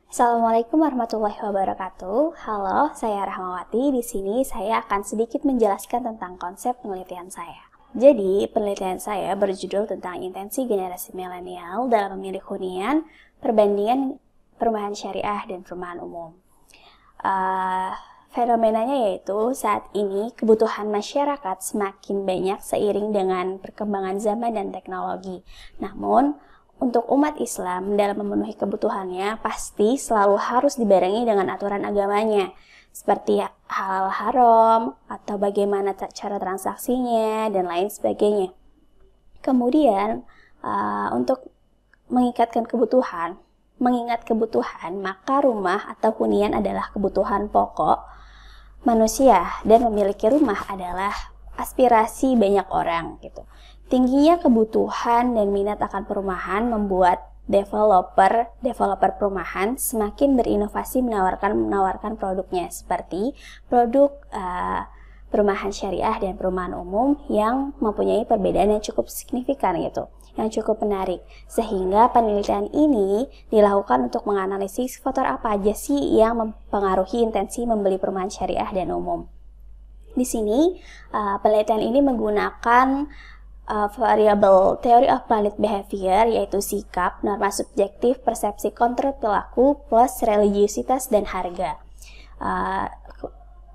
Assalamualaikum warahmatullahi wabarakatuh. Halo, saya Rahmawati. Di sini saya akan sedikit menjelaskan tentang konsep penelitian saya. Jadi, penelitian saya berjudul tentang intensi generasi milenial dalam memilih hunian, perbandingan perumahan syariah dan perumahan umum. Fenomenanya yaitu saat ini kebutuhan masyarakat semakin banyak seiring dengan perkembangan zaman dan teknologi. Namun, untuk umat Islam dalam memenuhi kebutuhannya pasti selalu harus dibarengi dengan aturan agamanya, seperti halal haram atau bagaimana cara transaksinya dan lain sebagainya. Kemudian untuk mengingat kebutuhan, maka rumah atau hunian adalah kebutuhan pokok manusia dan memiliki rumah adalah aspirasi banyak orang gitu. Tingginya kebutuhan dan minat akan perumahan membuat developer perumahan semakin berinovasi menawarkan produknya seperti produk perumahan syariah dan perumahan umum yang mempunyai perbedaan yang cukup signifikan gitu, yang cukup menarik. Sehingga penelitian ini dilakukan untuk menganalisis faktor apa aja sih yang mempengaruhi intensi membeli perumahan syariah dan umum. Di sini penelitian ini menggunakan variabel Theory of Planet Behavior, yaitu sikap, norma subjektif, persepsi kontrol perilaku, plus religiusitas dan harga.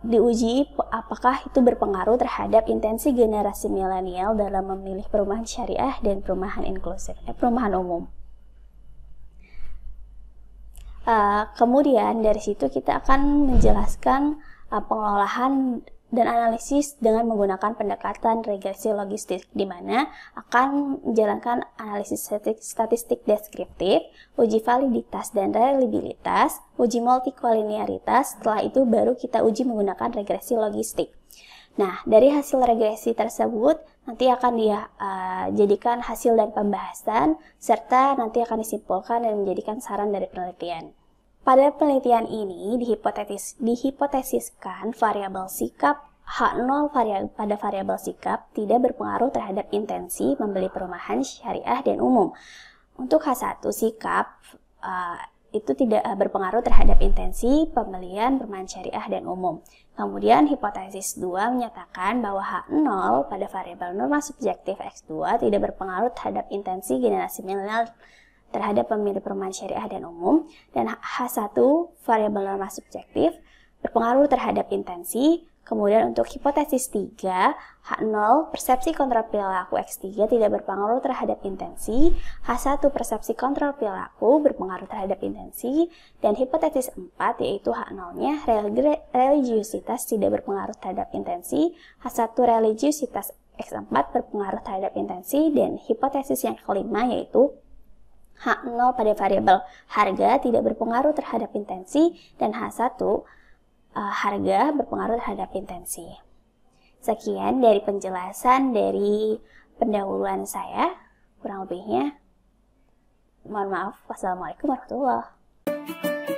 Diuji apakah itu berpengaruh terhadap intensi generasi milenial dalam memilih perumahan syariah dan perumahan inklusif, perumahan umum. Kemudian dari situ kita akan menjelaskan pengelolaan dan analisis dengan menggunakan pendekatan regresi logistik, di mana akan menjalankan analisis statistik deskriptif, uji validitas dan reliabilitas, uji multikoliniaritas. Setelah itu baru kita uji menggunakan regresi logistik. Nah, dari hasil regresi tersebut nanti akan dijadikan hasil dan pembahasan, serta nanti akan disimpulkan dan menjadikan saran dari penelitian. Pada penelitian ini dihipotesiskan variabel sikap H0 pada variabel sikap tidak berpengaruh terhadap intensi membeli perumahan syariah dan umum. Untuk H1 sikap itu tidak berpengaruh terhadap intensi pembelian perumahan syariah dan umum. Kemudian hipotesis 2 menyatakan bahwa H0 pada variabel norma subjektif X2 tidak berpengaruh terhadap intensi generasi milenial terhadap pemilih perumahan syariah dan umum, dan H1 variabel norma subjektif berpengaruh terhadap intensi. Kemudian untuk hipotesis 3, H0 persepsi kontrol perilaku X3 tidak berpengaruh terhadap intensi, H1 persepsi kontrol perilaku berpengaruh terhadap intensi, dan hipotesis 4 yaitu H0-nya religiusitas tidak berpengaruh terhadap intensi, H1 religiusitas X4 berpengaruh terhadap intensi, dan hipotesis yang kelima yaitu H0 pada variabel harga tidak berpengaruh terhadap intensi, dan H1 harga berpengaruh terhadap intensi. Sekian dari penjelasan dari pendahuluan saya. Kurang lebihnya mohon maaf. Wassalamualaikum warahmatullahi wabarakatuh.